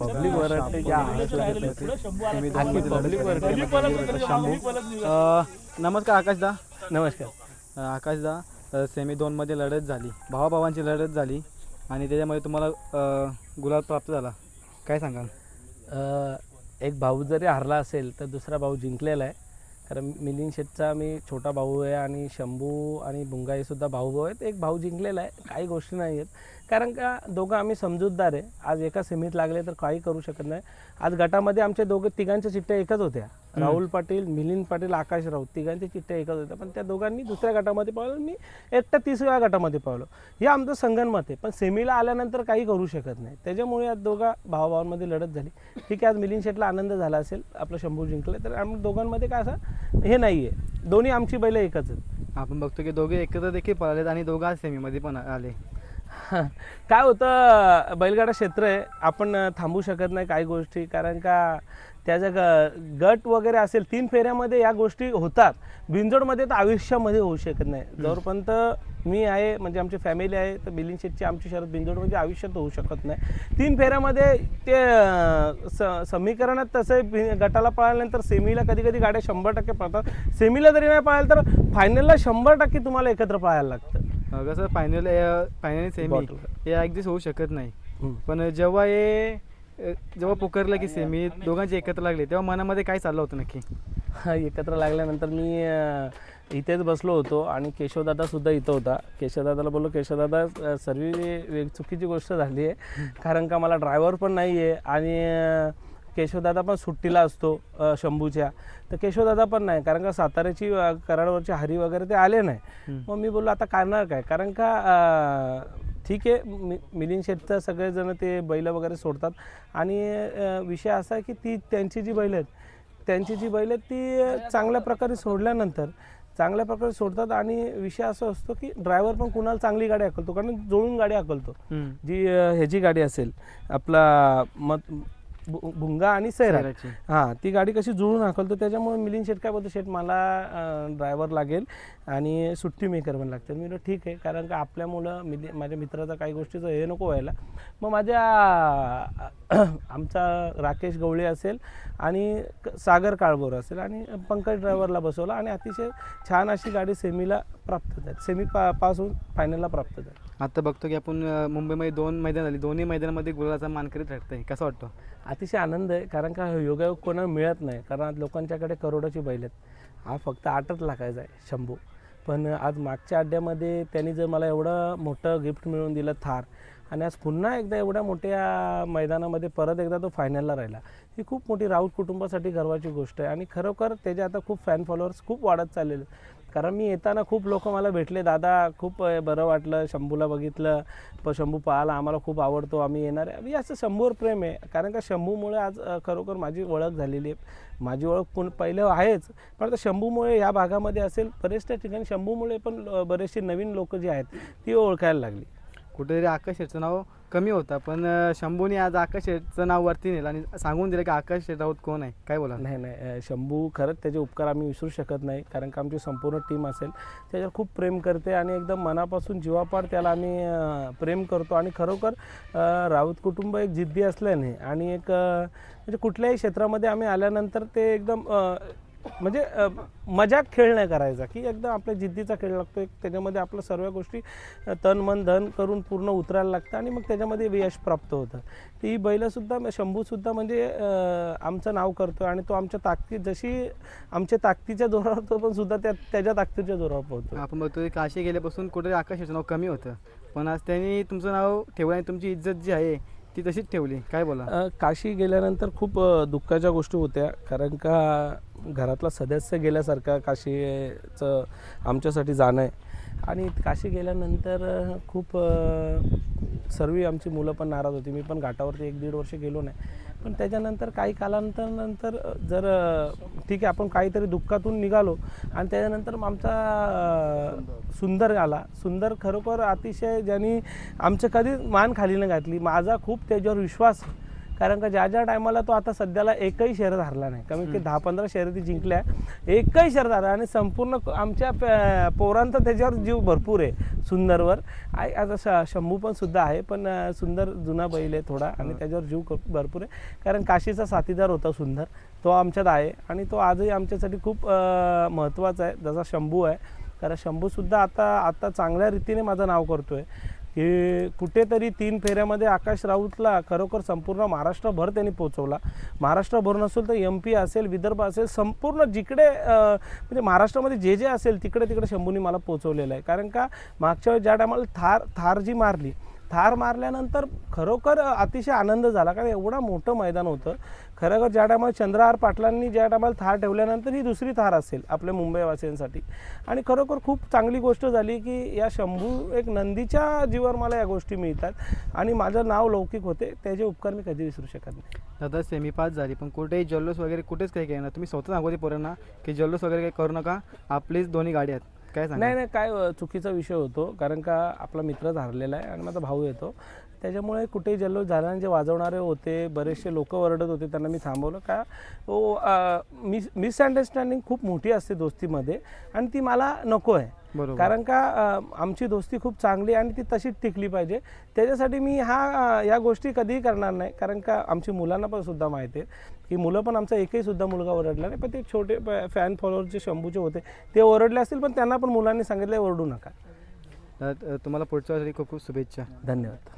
Public वरती ज्या public वरती नमस्कार आकाशदा. नमस्कार. आकाशदा, सेमी 2मध्ये लढत झाली, भावाभावांची लढत झाली आणि त्याच्यामध्ये तुम्हाला गुलाल प्राप्त झाला, काय सांगाल? एक भाऊ जरी हरला असेल तर दुसरा भाऊ जिंकलेला आहे. कारण मिलिंद शेठचा मी छोटा भाऊ आहे आणि शंभू आणि भुंगा हे सुद्धा भाऊ आहेत. एक भाऊ जिंकलेला आहे, काही गोष्टी नाही आहेत. कारण का दोघं आम्ही समजूतदार आहे. आज एका सेमीत लागले तर काही करू शकत नाही. आज गटामध्ये आमच्या तिघांच्या चिठ्ठ्या एकच होत्या. राहुल पाटील, मिलिंद पाटील, आकाश राऊत तिघांच्या चिठ्ठ्या एकच होत्या. पण त्या दोघांनी दुसऱ्या गटामध्ये पावलं, मी एकटा 30व्या गटामध्ये पावलो. हे आमचं संगनमत आहे. पण सेमीला आल्यानंतर काही करू शकत नाही. त्याच्यामुळे आज दोघा भावाभावांमध्ये लढत झाली. ठीक आहे, आज मिलिंद शेठला आनंद झाला असेल, आपलं शंभू जिंकले, तर आम्ही दोघांमध्ये काय असं हे नाही आहे. दोन्ही आमची बैलं एकच आहेत. आपण बघतो की दोघे एकत्र देखील पळालेत आणि दोघं आज सेमीमध्ये पण आले. काय होतं, बैलगाडा क्षेत्र आहे, आपण थांबू शकत नाही काही गोष्टी. कारण का त्याच्या गट वगैरे असेल 3 फेऱ्यामध्ये या गोष्टी होतात. बिंजोडमध्ये तर आयुष्यामध्ये होऊ शकत नाही. जोपर्यंत मी आहे, म्हणजे आमची फॅमिली आहे, तर मिलिंद शेठची आमची शरद बिंजोड म्हणजे आयुष्यात होऊ शकत नाही. 3 फेऱ्यामध्ये ते समीकरणात तसं गटाला पळाल्यानंतर सेमीला कधी कधी गाड्या 100% पळतात. सेमीला जरी नाही पळायला तर फायनलला 100% तुम्हाला एकत्र पळायला लागतं. कसं फायनल सेमी हे अगदीच होऊ शकत नाही. पण जेव्हा पुकारलं की सेमी दोघांचे एकत्र लागले, तेव्हा मनामध्ये काय चाललं होतं नक्की? एकत्र लागल्यानंतर मी इथेच बसलो होतो आणि केशवदादासुद्धा इथं होता. केशवदादाला बोललो, केशवदादा सर्व चुकीची गोष्ट झाली आहे. कारण का मला ड्रायव्हर पण नाही आहे आणि केशवदादा पण सुट्टीला असतो शंभूच्या, तर केशवदादा पण नाही. कारण का साताऱ्याची कराडवरची हरी वगैरे ते आले नाही. मग मी बोललो आता करणार काय. कारण का ठीक आहे, मिलिंद शेठचं सगळेजण ते बैलं वगैरे सोडतात आणि विषय असा आहे की त्यांची जी बैलं आहेत ती चांगल्या प्रकारे सोडतात आणि विषय असा असतो की ड्रायव्हर पण कुणाला चांगली गाडी हाकलतो, कारण जोडून गाडी हाकलतो. जी ह्याची गाडी असेल आपला भुंगा आणि सैराट, हां, ती गाडी कशी जुळून हाकलतो. त्याच्यामुळे मिलिंद शेठ काय बोलतो, शेठ मला ड्रायव्हर लागेल आणि सुट्टी मेकर पण लागते. मी ठीक आहे, कारण का आपल्यामुळं माझ्या मित्राचा काही गोष्टीचं हे नको व्हायला. मग आमचा राकेश गवळे असेल आणि सागर काळभोर असेल आणि पंकज ड्रायव्हरला बसवला आणि अतिशय छान अशी गाडी सेमीला प्राप्त झाली. पासून फायनलला प्राप्त झाली. आता बघतो की आपण मुंबईमध्ये 2 मैदान झाली, दोन्ही मैदानामध्ये गुलालाचा मानकरी ठरतंय, कसं वाटतं? अतिशय आनंद आहे. कारण का योगायोग कोणाला मिळत नाही. कारण आज लोकांच्याकडे करोडाची बैल आहेत. हा फक्त 8च लाखाचा आहे शंभू. पण आज मागच्या अड्ड्यामध्ये त्यांनी जर मला एवढं मोठं गिफ्ट मिळवून दिलं थार, आणि आज पुन्हा एकदा एवढ्या मोठ्या मैदानामध्ये परत एकदा तो फायनलला राहिला, ही खूप मोठी राऊत कुटुंबासाठी गर्वाची गोष्ट आहे. आणि खरोखर त्याचे आता खूप फॅन फॉलोअर्स खूप वाढत चाललेले. कारण मी येताना खूप लोक मला भेटले, दादा खूप बरं वाटलं, शंभूला बघितलं, शंभू पाहायला आम्हाला खूप आवडतो, आम्ही येणार आहे. असं शंभूवर प्रेम आहे. कारण का शंभूमुळे आज खरोखर माझी ओळख झालेली आहे. माझी ओळख पहिलं आहेच, पण आता शंभूमुळे ह्या भागामध्ये असेल बरेचशा ठिकाणी शंभूमुळे पण बरेचसे नवीन लोक जी आहेत ती ओळखायला लागली. कुठेतरी आकाश शेठचं नाव कमी होता, पण शंभूने आज आकाश शेठचं नाव वरती नेलं आणि सांगून दिलं की आकाश शेठ राऊत कोण आहे, काय बोला? नाही, शंभू खरंच त्याचे उपकार आम्ही विसरू शकत नाही. कारण का आमची संपूर्ण टीम असेल त्याच्यावर खूप प्रेम करते आणि एकदम मनापासून जीवापाड त्याला आम्ही प्रेम करतो. आणि खरोखर राऊत कुटुंब एक जिद्दी असल्याने आणि एक म्हणजे कुठल्याही क्षेत्रामध्ये आम्ही आल्यानंतर ते एकदम म्हणजे मजाक खेळ नाही करायचा, की एकदम आपल्या जिद्दीचा खेळ लागतो. एक त्याच्यामध्ये आपलं सर्व गोष्टी तन मन धन करून पूर्ण उतरायला लागतं आणि मग त्याच्यामध्ये यश प्राप्त होतं. ती बैलंसुद्धा शंभूसुद्धा म्हणजे आमचं नाव करतो आणि तो आमच्या ताकद जशी आमच्या ताकदीच्या जोरावर तो पण सुद्धा त्याच्या ताकदीच्या जोरावर पोहोचतो. आपण बघतो काशी गेल्यापासून कुठेतरी आकाशाचं नाव कमी होतं, पण आज त्यांनी तुमचं नाव ठेवलं आणि तुमची इज्जत जी आहे ती तशीच ठेवली, काय बोला? काशी गेल्यानंतर खूप दुःखाच्या गोष्टी होत्या. कारण का घरातला सदस्य गेल्यासारखा काशीचं आमच्यासाठी जाणं आहे. आणि काशी गेल्यानंतर खूप सर्व आमची मुलं पण नाराज होती. मी पण घाटावरती 1-1.5 वर्ष गेलो नाही. पण त्याच्यानंतर काही कालानंतर जर ठीक आहे आपण काहीतरी दुःखातून निघालो आणि त्याच्यानंतर आमचा सुंदर आला. सुंदर खरोखर अतिशय ज्यांनी आमचं कधी मान खाली न घातली. माझा खूप त्याच्यावर विश्वास कारण का ज्या टायमाला तो आता सध्याला एकही शर्यत हरला नाही, कमीत कमी 10-15 शर्यती जिंकल्या, एकही शर्यत हरला आणि संपूर्ण आमच्या पोरांचा त्याच्यावर जीव भरपूर आहे सुंदरवर. आता शंभू पण सुद्धा आहे, पण सुंदर जुना बैल आहे थोडा आणि त्याच्यावर जीव भरपूर आहे. कारण काशीचा साथीदार होता सुंदर, तो आमच्यात आहे आणि तो आजही आमच्यासाठी खूप महत्त्वाचा आहे, जसा शंभू आहे. कारण शंभूसुद्धा आता चांगल्या रीतीने माझं नाव करतो आहे की कुठेतरी 3 फेऱ्यामध्ये आकाश राऊतला खरोखर संपूर्ण महाराष्ट्रभर त्यांनी पोचवला. महाराष्ट्रभर नसेल तर MP असेल, विदर्भ असेल, संपूर्ण जिकडे म्हणजे महाराष्ट्रामध्ये जे जे असेल तिकडे शंभूनी मला पोचवलेलं आहे. कारण का मागच्या वेळेस ज्या टायमाला थार जी मारली, थार मारल्यानंतर खरोखर अतिशय आनंद झाला. कारण एवढं मोठं मैदान होतं. खरोखर ज्या टायमाला चंद्रहार पाटलांनी ज्या टायमाला थार ठेवल्यानंतर ही दुसरी थार असेल आपल्या मुंबईवासियांसाठी. आणि खरोखर खूप चांगली गोष्ट झाली की या शंभू एक नंदीच्या जीवावर मला या गोष्टी मिळतात आणि माझं नाव लौकिक होते, त्याचे उपकार मी कधी विसरू शकत नाही. दादा सेमी पास झाली पण कुठेही जल्लोष वगैरे कुठेच काही केलं ना, तुम्ही स्वतः सांगते पोरांना की जल्लोष वगैरे काही करू नका, आपलीच दोन्ही गाडी आहेत, काय सांगा? नाही काय चुकीचा विषय होतो. कारण का आपला मित्रच हरलेला आहे आणि माझा भाऊ येतो, त्याच्यामुळे कुठेही जल्लोष झाला आणि जे वाजवणारे होते बरेचसे लोक ओरडत होते त्यांना मी थांबवलं. का मिसअंडरस्टँडिंग खूप मोठी असते दोस्तीमध्ये आणि ती मला नको आहे. बरोबर. कारण का आमची दोस्ती खूप चांगली आणि ती तशीच टिकली पाहिजे. त्याच्यासाठी मी या गोष्टी कधीही करणार नाही. कारण का आमची मुलांना पण सुद्धा माहिती आहे की मुलं पण आमचा एकही सुद्धा मुलगा ओरडला नाही, पण ते छोटे फॅन फॉलोअरचे शंभूचे होते ते ओरडले असतील, पण त्यांना पण मुलांनी सांगितलं ओरडू नका. तुम्हाला पुढच्या वेळी खूप खूप शुभेच्छा. धन्यवाद.